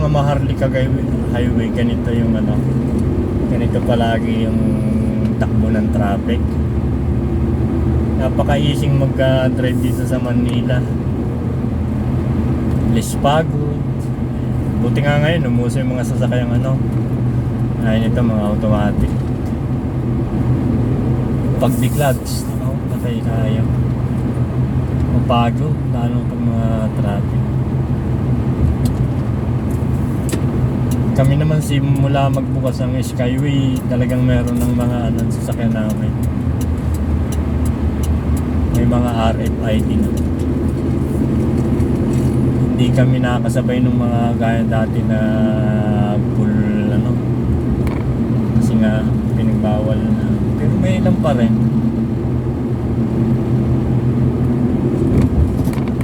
Maharlika Highway, ganito yung ano, ganito palagi yung takbo ng traffic. Napaka-easy mag-drive dito sa Manila. Less pagod. Buti nga ngayon, umuso yung mga sasakyang ano. Ayun ito, mga automatic. Pag di-clutch, patay tayo. Mapagod, lalo pag mga traffic. Kami naman simula magbukas ang Skyway, talagang meron ng mga sasakyan namin. May mga RFID na. Hindi kami nakakasabay ng mga gaya dati na full kasi nga pinagbawal na. Pero may ilan pa rin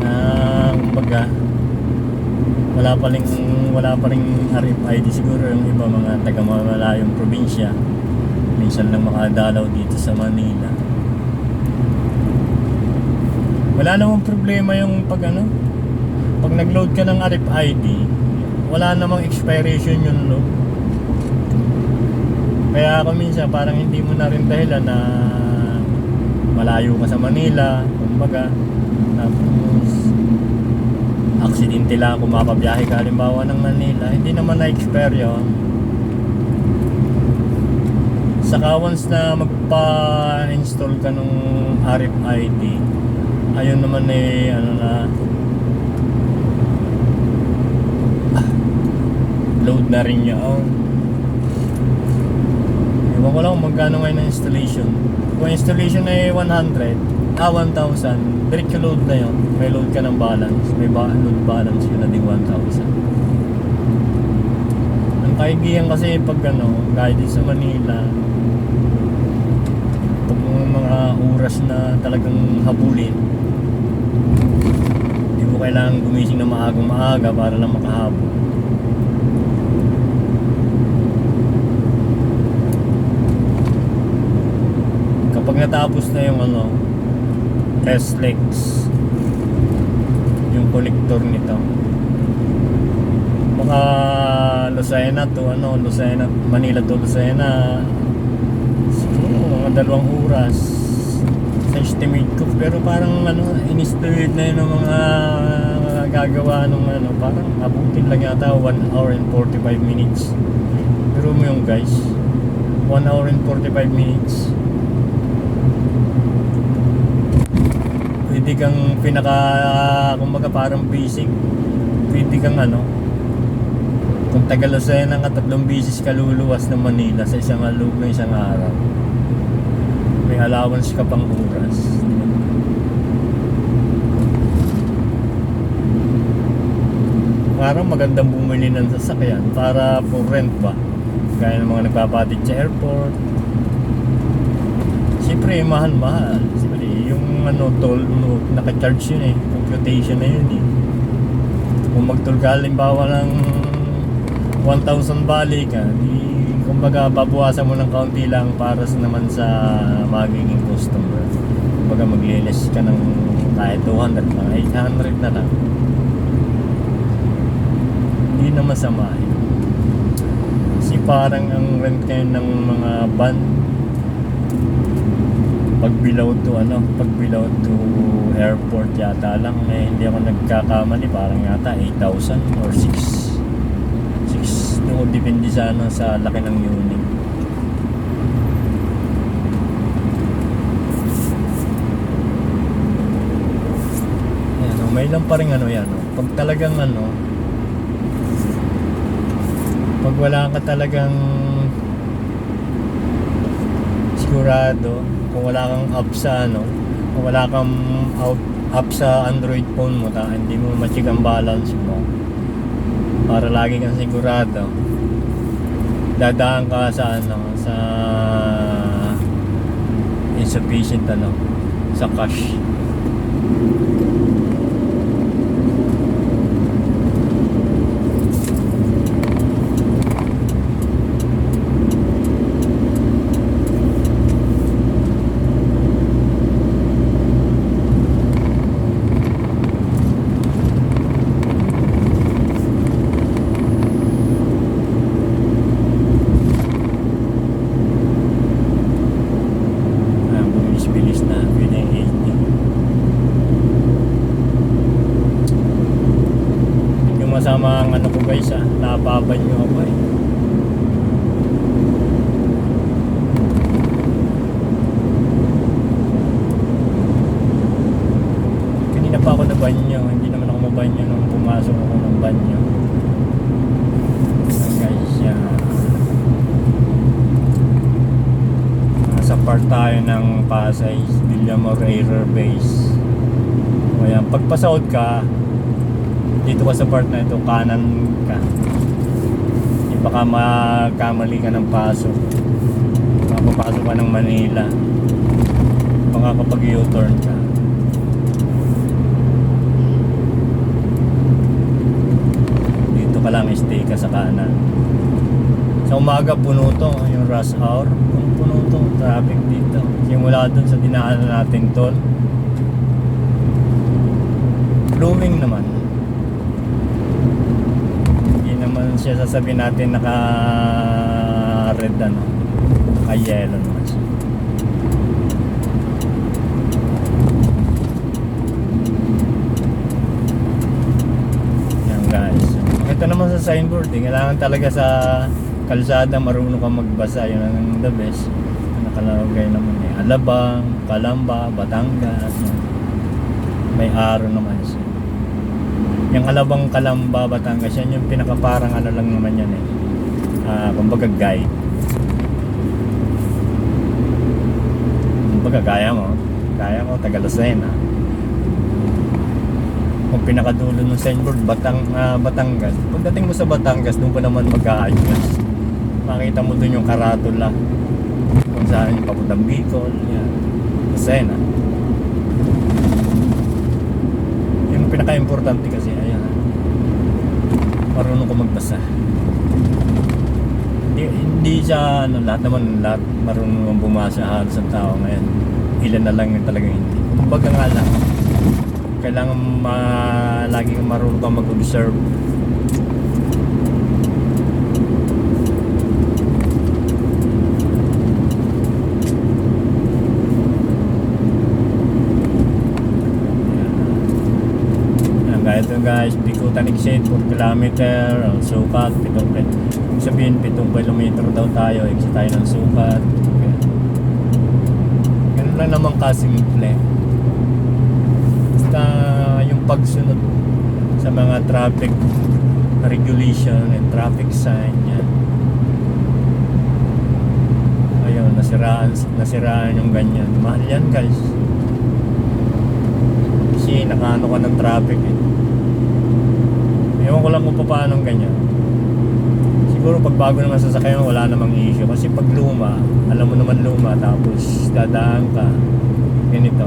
na kumbaga wala pa ring RFID. Siguro yung iba mga taga malalayong probinsya minsan lang makadalaw dito sa Manila. Wala namang problema yung pag nag-load ka ng RFID, wala namang expiration yun, no? Kaya ako minsan parang hindi mo na rin dahilan na malayo ka sa Manila, kumbaga, tapos aksidente lang kung mapabiyahe ka halimbawa ng Manila, hindi naman na-expire yun. Saka once na magpa-install ka ng RFID, ayun naman load na rin yun. Ewan ko lang kung magkano ngayon ang installation. Kung installation ay 1,000, diretso load na yun. May load ka ng balance, may load balance yun na ding 1,000. Ang kaigihan kasi pag kahit sa Manila, pag mga oras na talagang habulin, hindi mo kailangan gumising na maaga para lang makahabol. Kapag natapos na yung S-Lex, yung connector nito, baka Manila to Lucena, siguro mga 2 oras sa estimate ko. Pero parang in-estimate na yun ng mga gagawa nung parang abutin lang yata 1 hour and 45 minutes. Pero mo yung guys, 1 hour and 45 minutes. Pwede kang kumbaga parang basic, pwede kang kung Tagalucena ka 3 bisis ka luluwas ng Manila sa isang loob ng isang araw, may allowance ka pang oras. Parang magandang bumili ng sasakyan para for rent ba, gaya ng mga nagpapatid sa airport. Siyempre mahal. Siyempre yung toll, naka-charge yun computation na yun Kung mag-toll ka halimbawa ng 1,000 balik ka, kumbaga babawasan mo ng kaunti lang para naman sa magiging customer. Kumbaga maglilis ka ng kahit 200, mga 800 na lang. Hindi na masama kasi parang ang rent kayo ng mga van pag below to airport yata lang, hindi ako nagkakamali, parang yata 8,000 or 6 doon, depende sa laki ng unit. May lang pa rin pag talagang pag wala ka talagang sigurado, kung wala kang app sa kung wala kang app sa Android phone mo, hindi mo ma-check ang balance mo para lagi kang sigurado, dadaan ka sa sa insufficient sa cash. masama ang ano ko guys napabanyo ako eh. Kanina pa ako na banyo, hindi naman ako mabanyo nung pumasok ako ng banyo. Guys, nasa part tayo ng Pasay, Villamor Air Base. O yan, pagpasahod ka dito ka sa part na ito, kanan ka. Hindi baka magkamali ka ng pasok. Papapasok ka ng Manila. Baka kapag U-turn ka. Dito ka lang stay ka sa kanan. Sa umaga puno to, yung rush hour. Puno to, traffic dito. Simula dun sa dinaanan natin tol. Blooming naman. Siya sasabihin natin naka red ano, naka yellow naman siya. Yan guys, ito naman sa signboard kailangan talaga sa kalsada marunong ka magbasa, yun ang the best. Nakalagay naman Alabang, Calamba, Batangas, may araw naman siya. Yung Alabang, Calamba, Batangas, yan yung pinakaparang ano lang naman yan kumbaga guide. Kumbaga kaya mo Tagalasena. Kung pinakadulo ng signboard Batangas, pagdating mo sa Batangas doon pa naman mag-a-adjust. Makita mo doon yung karatula kung saan yung papuntang Bicol, yan, Lucena. Yung pinaka-importante kasi marunong ko magbasa. Hindi siya lahat marunong bumasa halos ang tao ngayon. Ilan na lang yung talagang hindi. Kumbaga nga lang, kailangan laging marunong ka mag-observe. Ito guys, Bikutan exit 4 kilometer, Sukat, sabihin 7 kilometer daw tayo, exit tayo ng Sukat. Ganun lang naman kasimple. Basta yung pagsunod sa mga traffic regulation and traffic sign yan. Ayun, nasiraan yung ganyan. Mahal yan guys. Kasi nakaano ka ng traffic Ewan ko lang kung paano ganyan. Siguro pag bago naman sasakyan wala namang issue. Kasi pag luma, alam mo naman luma, tapos dadaan ka ganito.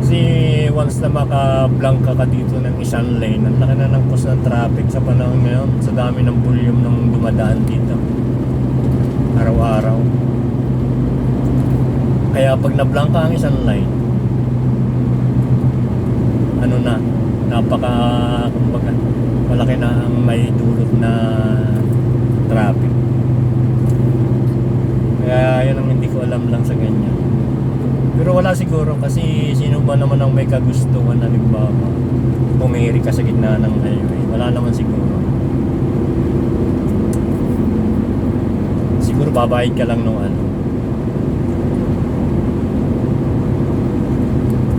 Kasi once na maka-blank ka dito ng isang lane, ang laki na ng cause ng traffic sa panahon ngayon. Sa dami ng volume ng dumadaan dito araw-araw. Kaya pag na-blank ka ang isang lane, kumbaga malaki na ang may dulot na traffic. Kaya yun ang hindi ko alam lang sa ganyan. Pero wala siguro kasi sino ba naman ang may kagustuhan na pumiri ka sa gitna ng highway? Wala naman siguro. Siguro babayad ka lang nung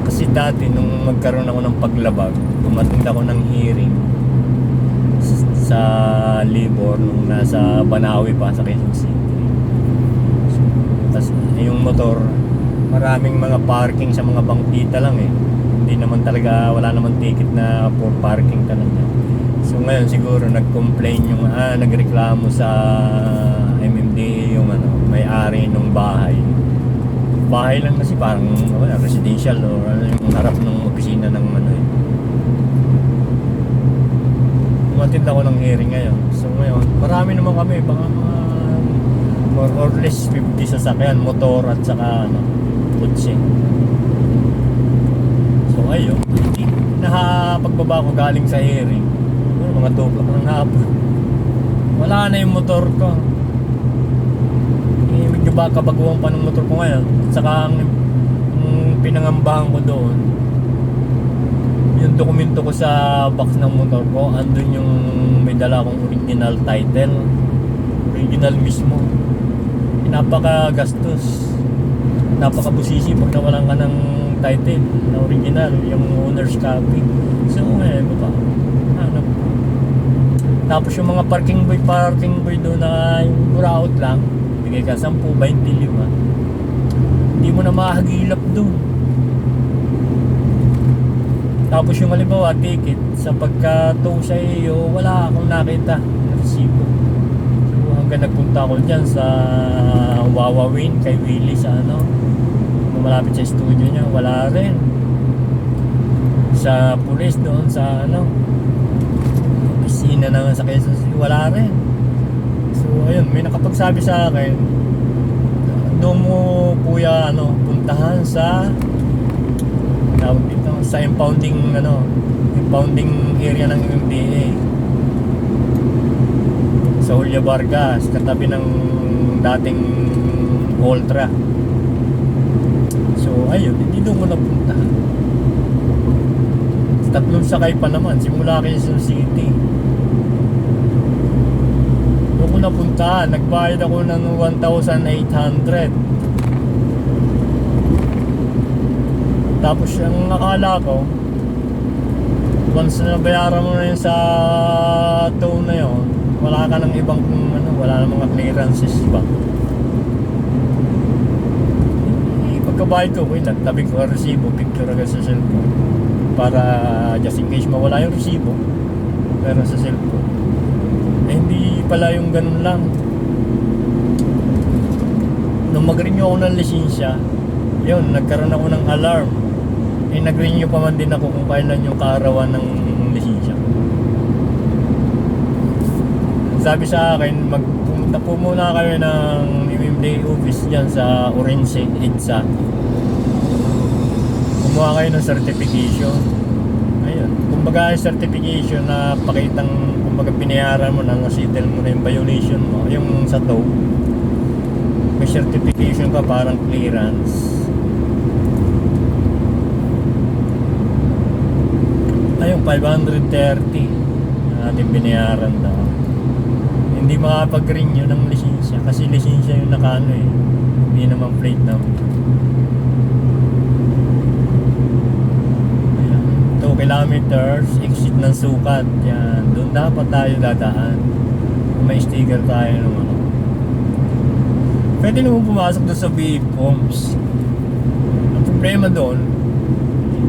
Kasi dati nung magkaroon ako ng paglabag, tumatund ako ng hearing sa Libor nung nasa Banawi pa sa Quezon City. Tapos yung motor, maraming mga parking sa mga bangkita lang Hindi naman talaga, wala naman ticket na for parking talaga. So ngayon siguro nag-complain nagreklamo sa MMDA yung may-ari ng bahay. Bahay lang kasi parang residential o yung harap ng opisina ng Umatid ako ng hearing ngayon. So ngayon, marami naman kami, baka mga more or less 50 sasakyan, motor at saka kotse. So ayun, pagbaba ko galing sa hearing, mga 2 o'clock ng hapon, wala na yung motor ko. Medyo baka baguhan pa ng motor ko ngayon. At saka ang pinangambahan ko doon, yung dokumento ko sa box ng motor ko, andun yung may dala akong original title, original mismo. Napaka-gastos, napaka-busisi pag nawalan ka ng title na original, yung owner's copy. So ano pa, ano. Tapos yung mga parking boy doon na yung buraot lang, bigay ka 10, 25, hindi mo na mahagilap doon. Tapos yung halimbawa ticket, sa pagka-tow sa iyo, wala akong nakita na resibo. So hanggang nagpunta ako dyan sa Wawawin kay Willie sa ano, malapit sa studio niya, wala rin. Sa pulis doon sa ano, opisina na sa Quezon City, wala rin. So ayun, may nakapagsabi sa akin, doon mo kuya ano, puntahan sa tawag dito, sa impounding ano, impounding area ng MMDA sa Julia Vargas, katabi ng dating Ultra. So ayun, hindi doon ko napunta. Tatlong sakay pa naman simula Quezon City. Doon ko napunta, nagbayad ako ng 1,800. Tapos yung akala ko, once na bayaran mo na yun sa tow na yun, wala ka ng ibang ano, wala ng mga clearances ba. Pagkabayad ko, tabi ko ang resibo, picture agad sa cellphone para just in case mawala yung resibo, pero sa cellphone hindi pala yung ganun lang. Nung mag-renew ako ng lisensya, yun, nagkaroon ako ng alarm. Nag-renew pa man din ako kung kailan yung kaarawan ng lisensya. Sabi sa akin, magpunta po muna kayo ng MMDA office dyan sa Orense, EDSA. Kumuha kayo ng certification. Ayun, kumbaga yung certification na pakitang, kumbaga pinayaran mo na, nasettle mo na yung violation mo, yung sa tow. May certification ka, parang clearance. Ayun, 530 na ating binayaran daw. Hindi makapag-renew ng lisensya kasi lisensya yung nakaano eh, hindi naman plate number. Ayan, 2 kilometers exit ng sukat. Yan, doon dapat tayo dadaan. May sticker tayo ng ano. Pwede naman pumasok doon sa B-Forms. Ang problema doon,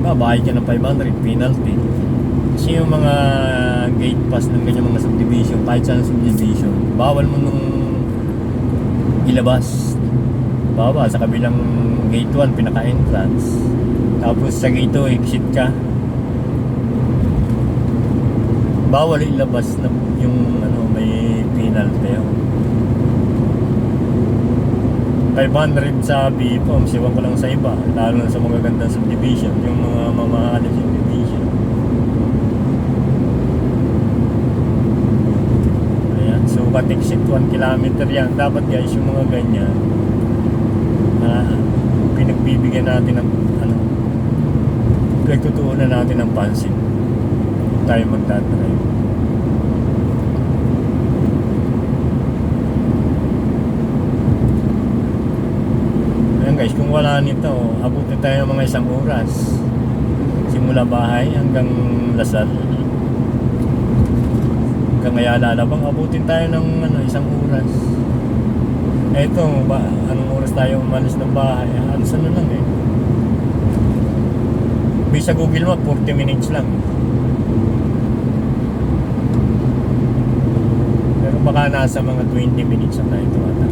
babayad ka ng 500 penalty. Kasi yung mga gate pass ng ganyan mga subdivision, kahit saan subdivision, bawal mo nung ilabas. Bawal sa kabilang gate 1, pinaka-entrance. Tapos sa gate 2, exit ka. Bawal ilabas na yung ano, may penalty yun. 500 sa B-Forms, iwan ko lang sa iba, lalo na sa mga gandang subdivision, yung mga mamahaling subdivision. Ayan, so exit 1 kilometer yan. Dapat guys, yung mga ganyan, pinagbibigyan natin ng ano, pinagtutuunan natin ng pansin kung tayo magdadrive. Guys, kung wala nito, abutin tayo ng mga 1 oras simula bahay hanggang Lasal, hanggang Ayala Labang, abutin tayo ng ano, 1 oras. Eto, anong oras tayo umalis ng bahay? Alas ano lang eh, bisa Google Map 40 minutes lang, pero baka nasa mga 20 minutes na tayo tumata.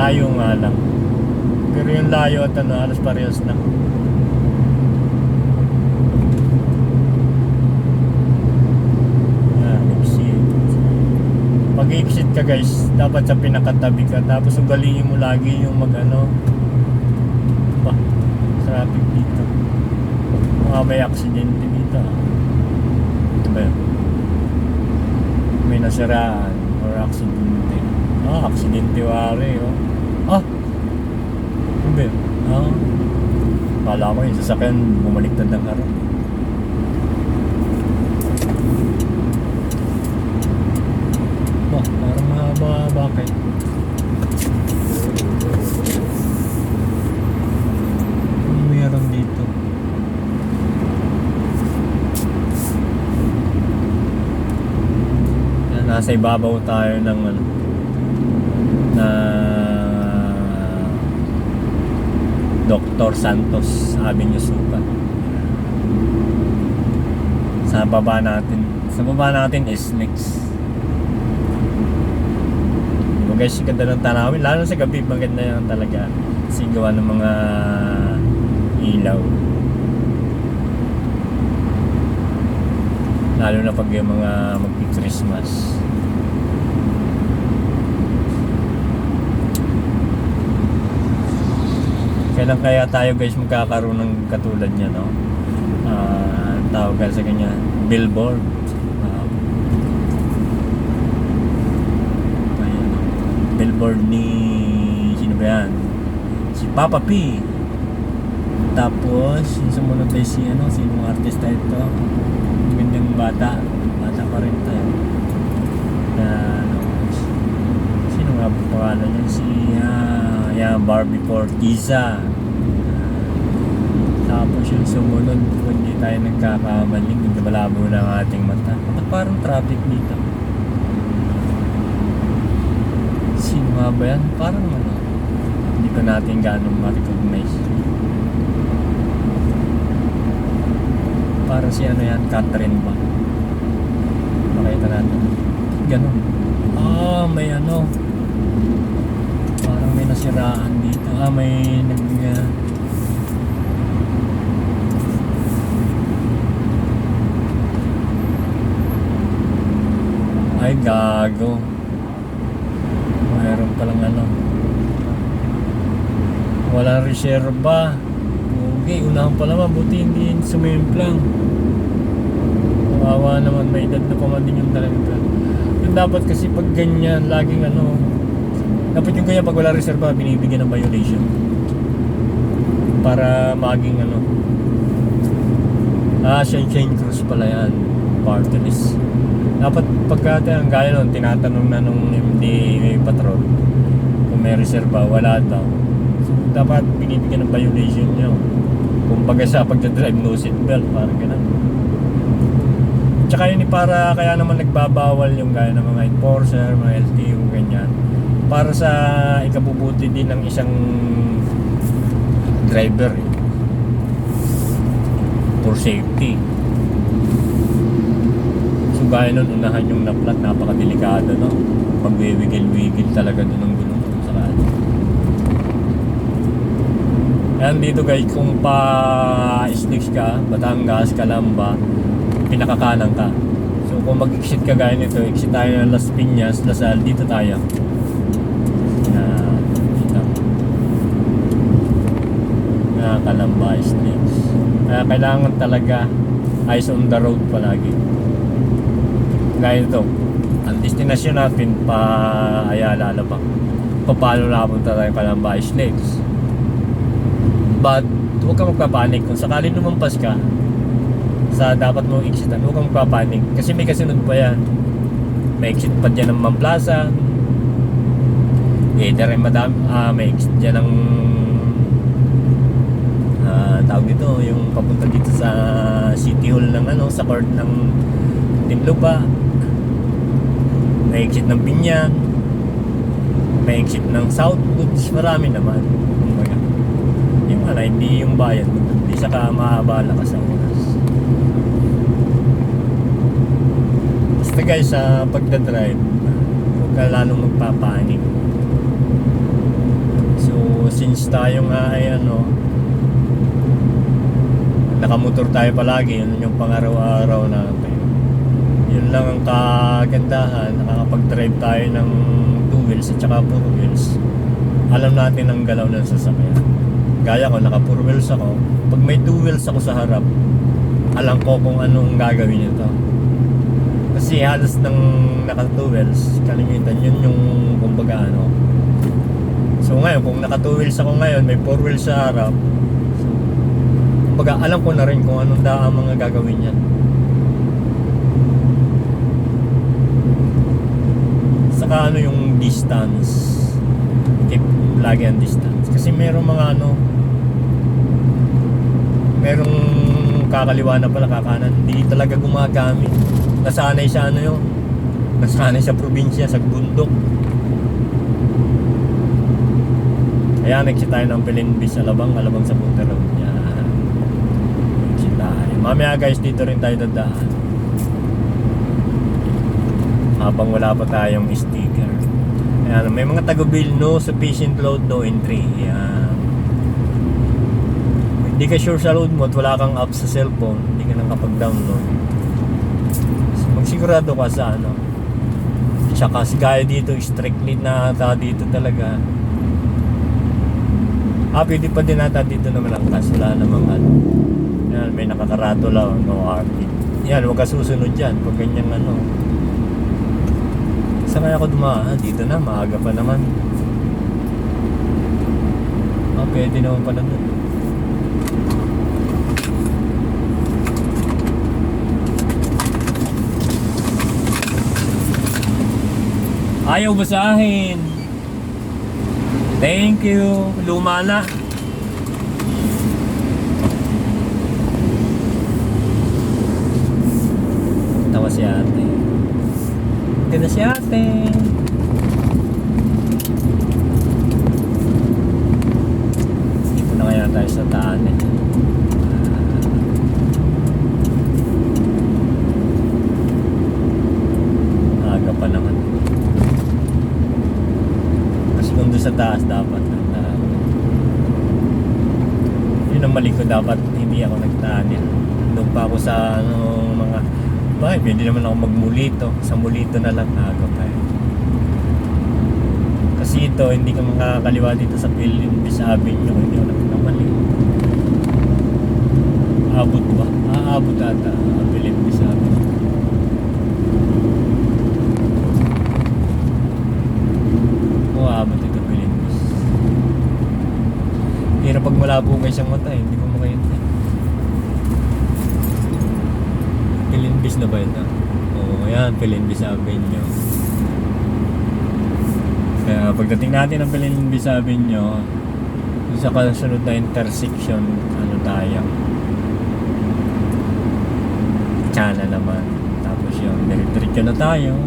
Layo nga lang. Pero yung layo at ano, alas parehas na. Yan, exit. Pag exit ka guys, dapat sa pinakatabi ka. Tapos ugaliin mo lagi yung mag-ano. Ba, traffic dito. Mga may aksidente dito. Ito ba yun? May nasiraan or aksidente. Aksidente wari, oh. Hindi. Ah. Kala ko yung sasakyan bumaliktad ng harap. Oh, parang mahaba kayo. Ano meron dito? Yan, nasa ibabaw tayo ng ano, na Dr. Santos Avenue Sukat. Sa baba natin is next. Diba guys, ganda ng tanawin, lalo sa gabi maganda yan talaga kasi gawa ng mga ilaw, lalo na pag yung mga magpi-Christmas. Kailan kaya tayo guys magkakaroon ng katulad niya, no? Tawag sa kanya billboard. Ayan, billboard ni sino ba yan? Si Papa P. Tapos yung sumunod ay si ano, sinong artista ito? Gandang bata pa rin tayo. Sino nga po pangalan niya? Si Barbie Fortiza. Tapos yung sumunod, kung hindi tayo nagkakamali, hindi malabo na ang ating mata. Ba't parang traffic dito? Sino nga ba yan? Parang ano, hindi pa natin gano'ng ma-recognize. Parang si ano yan, Catherine ba? Makita natin. Ganon. May ano, parang may nasiraan dito. May ay gago, mayroon palang ano, walang reserba. Okay, unahan pa naman, buti hindi sumimplang. Kawawa naman, may edad na pa man din yung talaga. Yung dapat kasi pag ganyan, laging ano, dapat yung ganyan pag wala reserba, binibigyan ng violation para maging ano. Shane Cruz pala yan, party list. Dapat pagka ang gaya nun, tinatanong na nung MD patrol kung may reserba, wala daw. So, dapat binibigyan ng violation nyo. Kung baga sa pagdadrive, no seatbelt, parang gano'n. Tsaka yun para kaya naman nagbabawal yung gaya ng mga enforcer, mga LTO, ganyan. Para sa ikabubuti din ng isang driver, for safety. Gaya nun, unahan yung naplat, napakadelikado, no? Pagwiwigil-wigil talaga doon ng gulong sa kanya. Ayan dito guys, kung pa-slicks ka, Batangas, Calamba, pinakakanan ka. So kung mag-exit ka gaya nito, exit tayo ng Las Piñas, Lasal, dito tayo. Dito. Calamba, slicks. Kaya kailangan talaga eyes on the road palagi. Gaya ito, ang destinasyon natin pa Ayala, Alabang. Paano napunta tayo Calamba Ice Lakes. But huwag kang magpapanik. Kung sakali lumampas ka sa dapat mong exitan, huwag kang magpapanik kasi may kasunod pa yan. May exit pa dyan ng Mamplaza, either ay may exit dyan ng tawag dito, yung papunta dito sa City Hall ng ano, sa court ng Tinlupa. May exit ng Binyan, may exit ng Southwoods, marami naman. Kumbaga, yung ano, hindi yung bayad, hindi saka maabala ka sa oras. Basta guys, sa pagdadrive, huwag ka lalong magpapanik. So, since tayo nga ay ano, nakamotor tayo palagi, yun yung pang-araw-araw natin. Yun lang ang kagandahan, nakakapag-drive tayo ng 2 wheels at saka 4 wheels. Alam natin ang galaw ng sasakyan. Gaya ko, naka 4 wheels ako. Pag may 2 wheels ako sa harap, alam ko kung anong gagawin nito. Kasi halos ng naka 2 wheels, kalimitan yun yung kumbaga ano. So ngayon, kung naka 2 wheels ako ngayon, may 4 wheels sa harap. So, kumbaga, alam ko na rin kung anong ang mga gagawin niyan. Saka ano yung distance. Keep lagi ang distance. Kasi merong mga merong kakaliwa na pala, kakanan, hindi talaga gumagamit. Nasanay sa nasanay sa probinsya, sa bundok. Kaya nagsit tayo ng Pilinbis sa Alabang sa Punta Road. Yan. Nagsit tayo. Mamaya guys, dito rin tayo dadaan. Habang wala pa tayong sticker. Ayan, may mga tagubil, no sufficient load, no entry. Yan. Hindi ka sure sa load mo at wala kang app sa cellphone, hindi ka nang kapag-download. So, magsigurado ka sa Tsaka gaya dito, strictly na ata dito talaga. Pwede pa din ata dito naman ang kas. Wala namang Yan, may nakakaratula, no RP. Yan, huwag ka susunod dyan pag ganyang Saan kaya ako dumaan? Dito na, maaga pa naman. Pwede naman pala doon. Ayaw basahin. Thank you. Luma na. Tawa si ate. Ganda si ate. Dito na kaya tayo sa taan eh. Aga pa naman. Kung doon sa taas dapat yun ang mali ko, dapat hindi ako nagtahan. Doon pa ako sa mga pwede naman ako magmulito, sa mulito na lang aga pa kasi ito hindi ka makakaliwa dito sa Pilinbis Avenue, hindi ako nagkamali. Abot ba? Aabot ata Pilinbis Avenue. Abot ito Pilinbis. Pero pag malabo kayo siyang mata, hindi mo makita. Pilinbis na ba ito? Oo, yan, Pilinbis Avenue. Kaya pagdating natin ng Pilinbis Avenue, sa kasunod na intersection, tayo? Chana naman. Tapos yung diretso na tayo.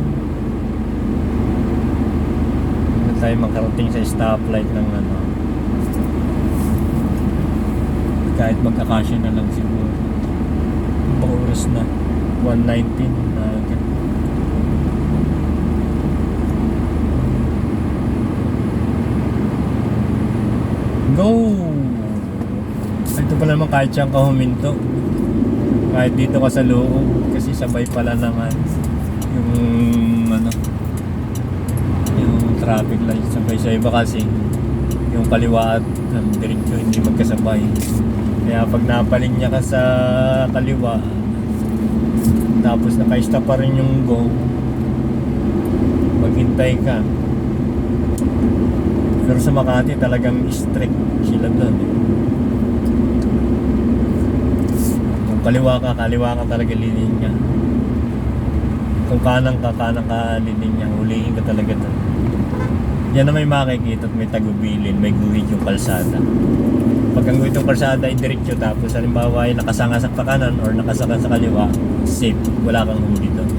Tayo makarating sa stoplight ng kahit mag-akasya na lang siguro. Oras na 1:19 na go. Ito pala naman kahit siyang kahuminto, kahit dito ka sa loob, kasi sabay pala naman yung traffic light sabay sa iba, kasi yung kaliwa at diretso hindi magkasabay. Kaya pag napaling niya ka sa kaliwa tapos naka-stop pa rin yung go, maghintay ka. Pero sa Makati talagang strict sila doon. Kung kaliwa ka talaga linya. Kung kanan ka linya, hulihin ka talaga doon. Yan na may makikita at may tagubilin, may guhit yung kalsada. Pag ang guhit yung kalsada ay diretso, tapos halimbawa ay nakasangasak sa kanan or nakasaka sa kaliwa, safe, wala kang huli doon.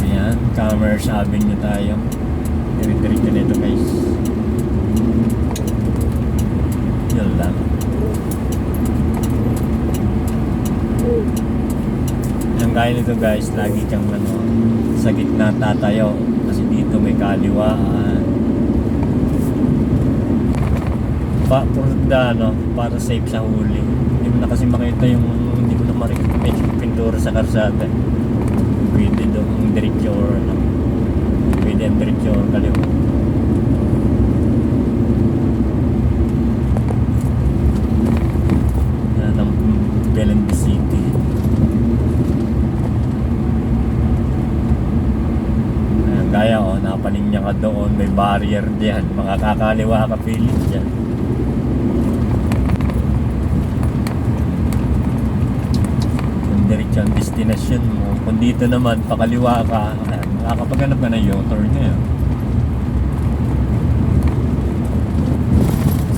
Ayan, Commerce Avenue tayo. Diretso nito guys. Yun lang. Yung gaya nito guys, lagi kang sa gitna tatayo kasi dito may kaliwaan para safe sa huli. Hindi mo na kasi makita hindi mo na marinig pintura sa karsada. Pwede doon diretso or pwede ang diretso or kaliwa. Yan ang Pilinbis City. Gaya napalitan makakalinya ka doon, may barrier diyan, makakakaliwa ka pilit dyan. Kung diretso ang destination mo, kung dito naman pakaliwa ka, makakapaghanap ka ng U-turn ngayon.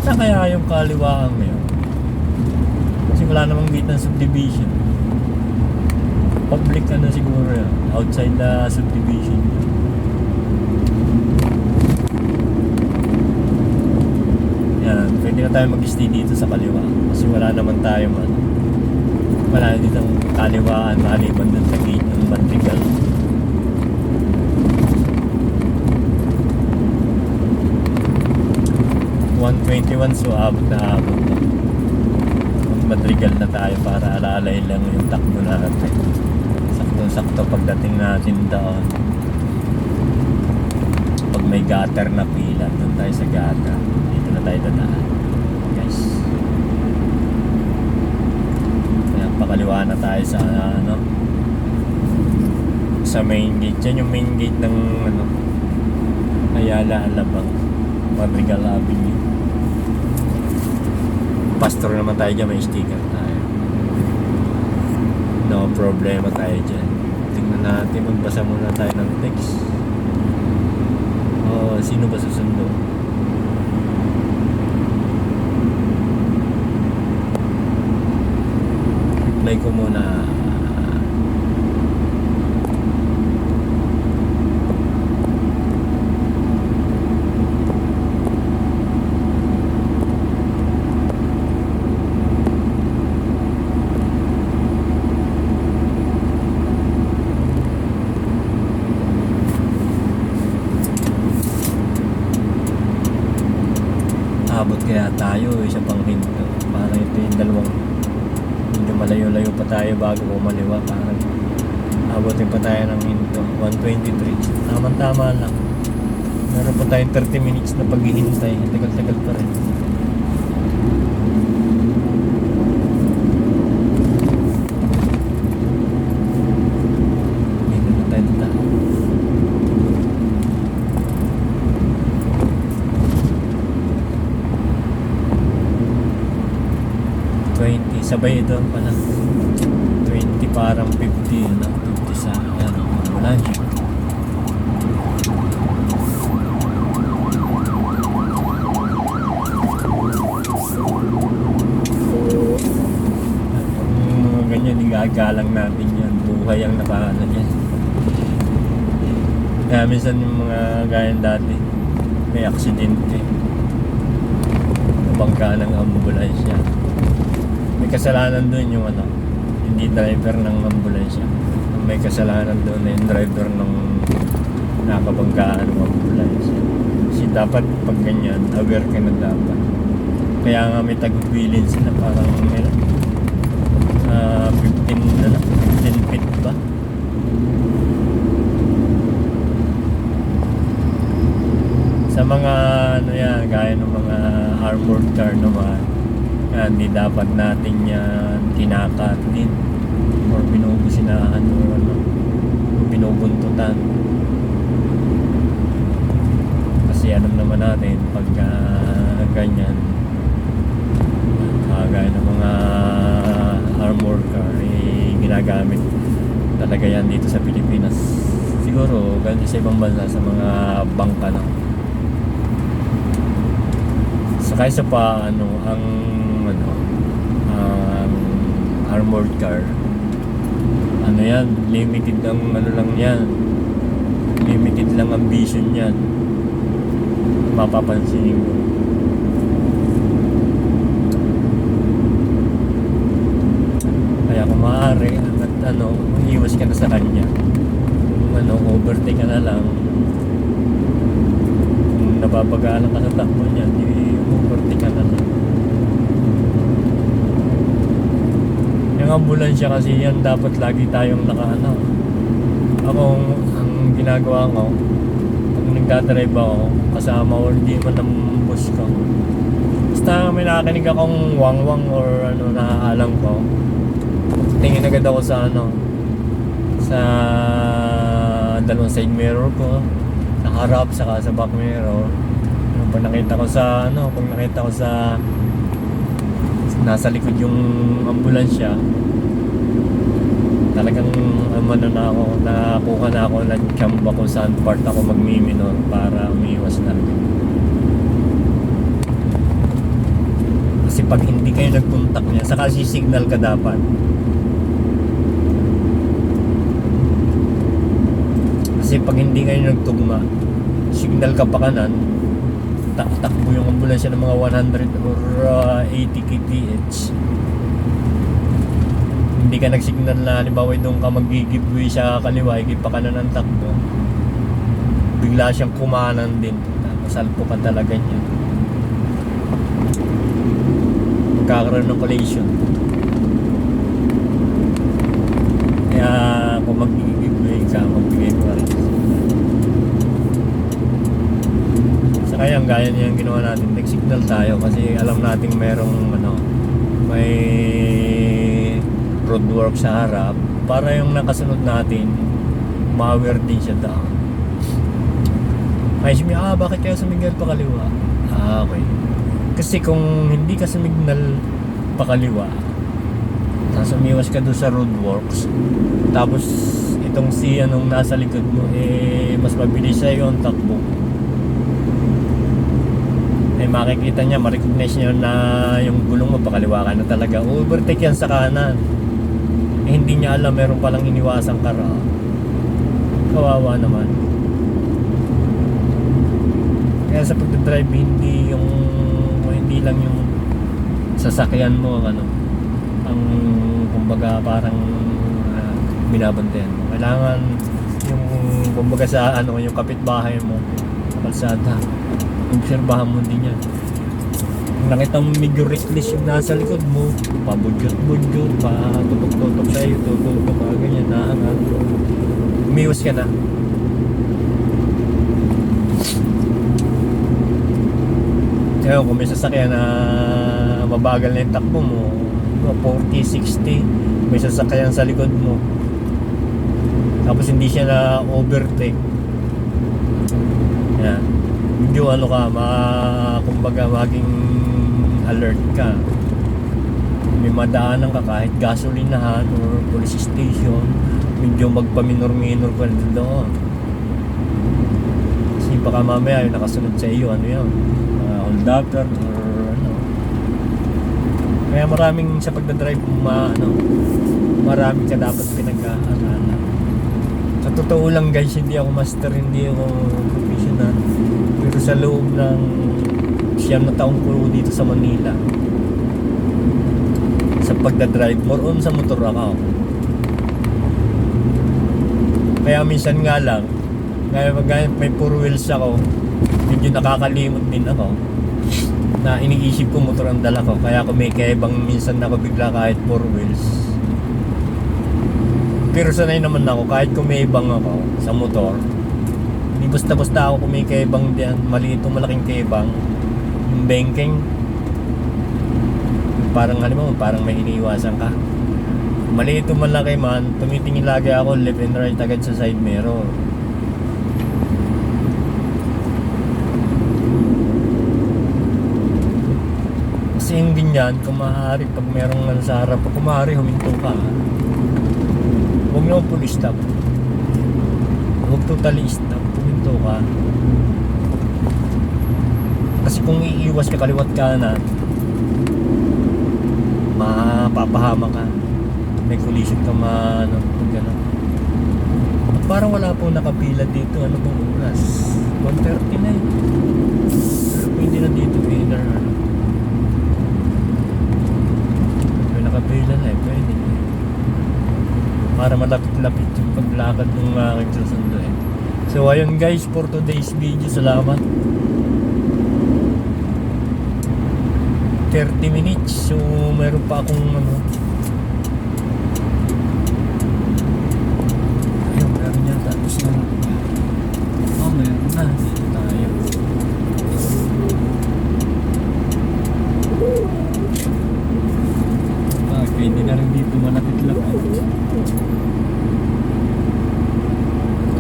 Saan kaya yung kaliwaan ngayon? Kasi wala namang gate ng subdivision. Public ka na siguro yan, outside the subdivision. Yan, pwede na tayo mag-stay dito sa kaliwa kasi wala naman tayo wala dito ang kaliwaan maliban dun sa gate ng Madrigal. $121, so abot na Madrigal na tayo para alalay lang yung takbo natin. Sakto pagdating natin doon. Pag may gutter na pila, doon tayo sa gutter. Dito na tayo dadaan, guys. Kaya pakaliwa na tayo sa sa main gate. Yan yung main gate ng Ayala Alabang, Madrigal Avenue. Pastor naman tayo dyan, may sticker tayo. No problema tayo dyan. Tingnan natin, magbasa muna tayo ng text. Sino ba susundo? Reply ko muna. Abot kaya tayo isa pang hinto, parang ito yung dalawang medyo malayo-layo pa tayo bago kumaliwa, parang abotin pa tayo ng hinto. 123, tama-tama lang, meron pa tayong 30 minutes na paghihintay, tagal-tagal pa rin. Dito na tayo dadaan. 20, sabay ito pala 20 parang 50 50 sa ambulansya. Mga ganyan, igagalang natin yan, buhay ang nakaano yan. Kaya minsan yung mga gaya dati may aksidente, nabangga ng ambulansya. May kasalanan doon yung hindi driver ng ambulansya. May kasalanan doon na yung driver ng nakabanggaan ng ambulansya. Kasi dapat pag ganyan, aware ka na dapat. Kaya nga may tagbilin sila, parang may 15 feet ba? Sa mga gaya ng mga armored car naman, hindi dapat natin yan tinakat din or binubusinahan or binubuntutan. Kasi alam naman natin pag ganyan, gaya ng mga armored car, ginagamit talaga yan dito sa Pilipinas. Siguro ganyan sa ibang bansa, sa mga bangka lang. Saka isa pa ang armored car, yan, limited ang lang yan, limited lang ang vision yan, mapapansin mo. Kaya kung maaari at iwas ka na sa kanya, kung overtake ka na lang, kung nababagalan ka sa takbo niya, overtake ka na lang. Yung ambulansya kasi yan, dapat lagi tayong ako, ang ginagawa ko, pag nagdadrive ako, kasama or hindi man ang bus ko, basta may nakakinig akong wangwang or naaalang ko, tingin agad ako sa sa dalawang side mirror ko, sa harap saka sa back mirror. Yung pag nakita ko sa nasa likod yung ambulansya, talagang nakakuha na ako ng chamba kung saan part ako magmiminor para umiwas na. Kasi pag hindi kayo nag-contact niya, saka si-signal ka dapat. Kasi pag hindi kayo nagtugma, signal ka pa kanan, takbo yung ambulansya ng mga 100 or 80 kph. Hindi ka nagsignal na halimbawa doon ka mag-giveaway sa kaliwa, pa kanan ang takbo, bigla siyang kumanan din, masalpo ka talaga niya, magkakaroon ng collision. Kaya kung mag-giveaway ka, magbigay mo rin. Sa kaya gaya niya yung ginawa natin, nag-signal tayo kasi alam nating merong may roadwork sa harap para yung nakasunod natin ma-aware din siya doon. Ay sabi, bakit kaya sumignal pa kaliwa? Okay. Kasi kung hindi ka sumignal pa kaliwa, tapos umiwas ka doon sa roadworks, tapos itong nasa likod mo, mas mabilis sa iyo ang takbo, makikita niya, ma-recognize niya na yung gulong mo pakaliwa ka na talaga, overtake yan sa kanan. Hindi niya alam meron palang iniwasang kara. Kawawa naman. Kaya sa pagdadrive, hindi lang yung sasakyan mo ang kumbaga parang binabantayan mo. Kailangan yung kumbaga sa yung kapitbahay mo sa kalsada, obserbahan mo din yan. Kung nakita mo medyo reckless yung nasa likod mo, pabudyot-budyot, patutok-tutok sa'yo, tutok ka, ganyan, naangat, umiwas ka na. Kaya kung may sasakyan na mabagal na yung takbo mo, 40, 60, may sasakyan sa likod mo, tapos hindi siya na overtake, yan, medyo kumbaga maging alert ka. May madaanan ka kahit gasolinahan or police station, medyo magpaminor-minor ka doon. Kasi baka mamaya yung nakasunod sa iyo, hold upper or Kaya maraming sa pagdadrive marami ka dapat pinag-aaralan. Sa totoo lang guys, hindi ako master, hindi ako professional. Pero sa loob ng 9 na taong ko dito sa Manila, sa pagdadrive, more on sa motor ako. Kaya minsan nga lang, gaya may 4 wheels ako, medyo nakakalimot din ako na iniisip ko motor ang dala ko. Kaya kung may kaibang minsan ako bigla kahit 4 wheels. Pero sanay naman ako kahit kung may ibang ako sa motor. Hindi basta-basta ako kung may kaibang diyan, maliit o malaking kaibang, yung bengkeng, parang parang may iniiwasan ka. Maliit o malaki man, tumitingin lagi ako left and right agad sa side mirror. Kasi yung ganyan, kung maaari pag merong sa harap, kung maaari huminto ka, huwag naman full stop, huwag totally stop, huminto ka. Kasi kung iiwas ka kaliwat kanan, mapapahama ka, may collision ka gano'n. Parang wala pong nakapila dito. Ano bang oras? 1:30 na eh. Pero pwede na dito either may nakapila na eh, pwede para malapit-lapit yung paglakad ng aking susunduin. So ayun guys, for today's video, salamat. 30 minutes, so meron pa akong ayun, meron yan, tapos na meron na, dito tayo. Pwede na rin dito malapit-lapit.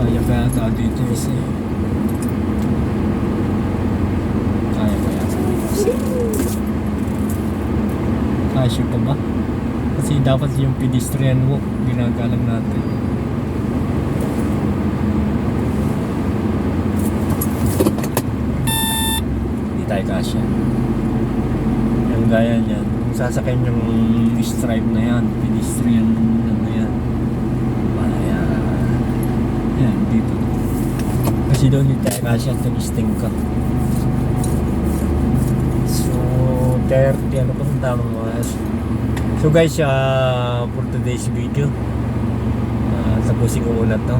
Kaya dito isa dapat yung pedestrian walk ginagalang natin. Hindi tayo kasya. Yung gaya niyan, kung sasakyan yung stripe na yan, pedestrian ano yan. Yan, dito. Kasi doon hindi tayo kasya, tunisting ka. So, 30, ano pa ang tamang oras? So guys, for today's video, tapusin ko muna to.